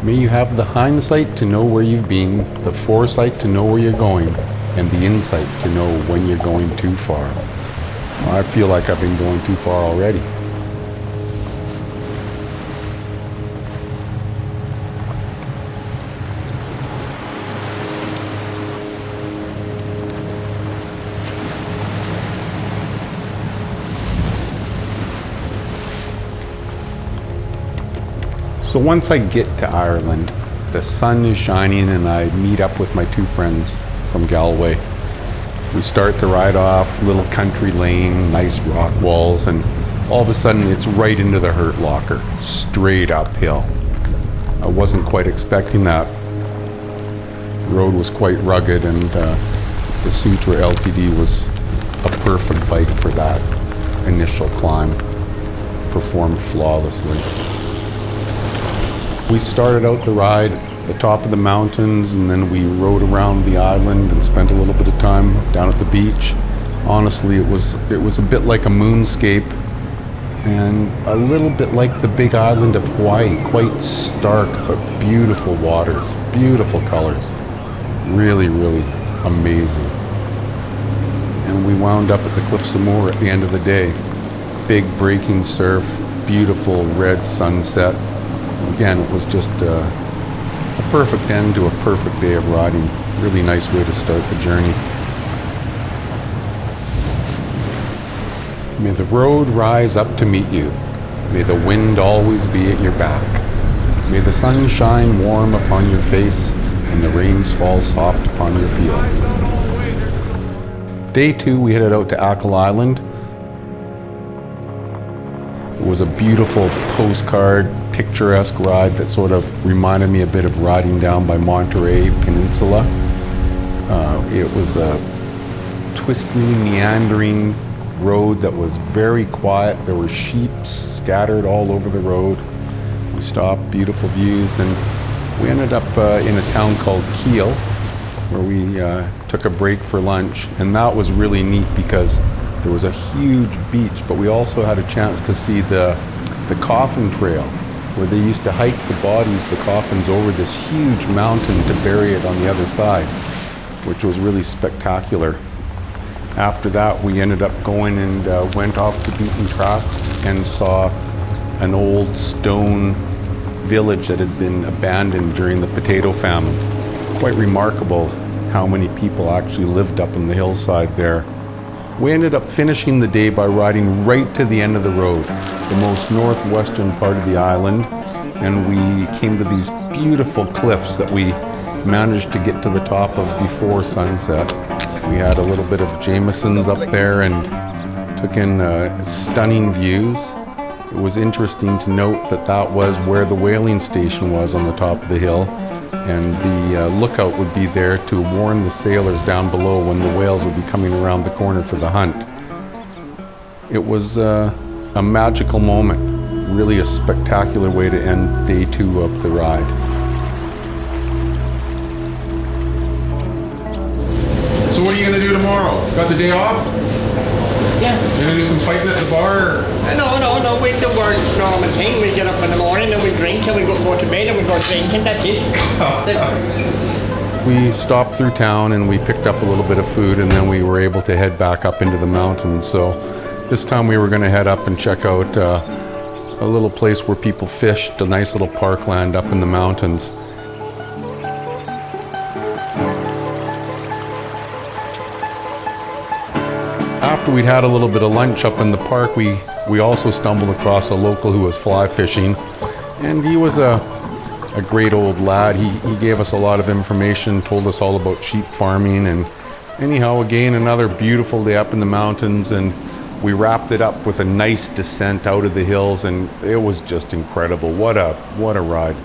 May you have the hindsight to know where you've been, the foresight to know where you're going, and the insight to know when you're going too far. I feel like I've been going too far already. So once I get to Ireland, the sun is shining and I meet up with my two friends from Galway. We start the ride off, little country lane, nice rock walls, and all of a sudden it's right into the Hurt Locker, straight uphill. I wasn't quite expecting that. The road was quite rugged, and the Sutra LTD was a perfect bike for that initial climb. Performed flawlessly. We started out the ride at the top of the mountains, and then we rode around the island and spent a little bit of time down at the beach. Honestly, it was a bit like a moonscape, and a little bit like the big island of Hawaii. Quite stark, but beautiful waters, beautiful colors. Really, really amazing. And we wound up at the Cliffs of Moher at the end of the day. Big breaking surf, beautiful red sunset. Again, it was just a perfect end to a perfect day of riding. Really nice way to start the journey. May the road rise up to meet you. May the wind always be at your back. May the sun shine warm upon your face and the rains fall soft upon your fields. Day 2, we headed out to Achill Island. It was a beautiful postcard, picturesque ride that sort of reminded me a bit of riding down by Monterey Peninsula. It was a twisting, meandering road that was very quiet. There were sheep scattered all over the road. We stopped, beautiful views, and we ended up in a town called Kiel, where we took a break for lunch. And that was really neat because there was a huge beach, but we also had a chance to see the coffin trail, where they used to hike the bodies, the coffins, over this huge mountain to bury it on the other side, which was really spectacular. After that, we ended up going and went off the beaten track and saw an old stone village that had been abandoned during the potato famine. Quite remarkable how many people actually lived up in the hillside there. We ended up finishing the day by riding right to the end of the road, the most northwestern part of the island, and we came to these beautiful cliffs that we managed to get to the top of before sunset. We had a little bit of Jameson's up there and took in stunning views. It was interesting to note that that was where the whaling station was on the top of the hill, and the lookout would be there to warn the sailors down below when the whales would be coming around the corner for the hunt. It was a magical moment, really a spectacular way to end day 2 of the ride. So what are you going to do tomorrow? Got the day off? Yeah. You going to do some fighting at the bar? No, we do our normal thing. We get up in the morning and we drink and we go to bed and we go drinking, that's it. We stopped through town and we picked up a little bit of food, and then we were able to head back up into the mountains. So this time we were going to head up and check out a little place where people fished, a nice little parkland up in the mountains. After we'd had a little bit of lunch up in the park, we also stumbled across a local who was fly fishing, and he was a great old lad. He gave us a lot of information, told us all about sheep farming, and anyhow, again, another beautiful day up in the mountains, and we wrapped it up with a nice descent out of the hills, and it was just incredible. What a ride.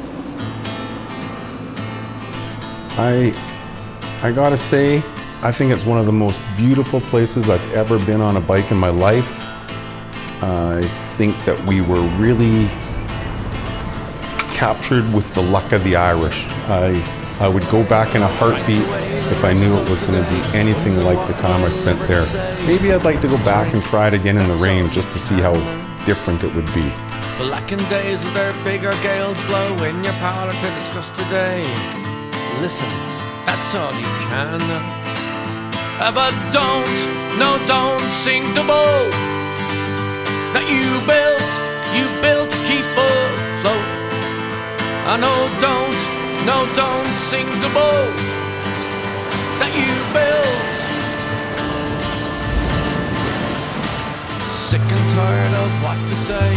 I gotta say, I think it's one of the most beautiful places I've ever been on a bike in my life. I think that we were really captured with the luck of the Irish. I would go back in a heartbeat if I knew it was going to be anything like the time I spent there. Maybe I'd like to go back and try it again in the rain just to see how different it would be. Blackened days with their bigger gales blow in your parlour to discuss today. Listen, that's all you can. But don't, no, don't sink the boat that you built to keep afloat. No, don't sink the boat that you built. Sick and tired of what to say.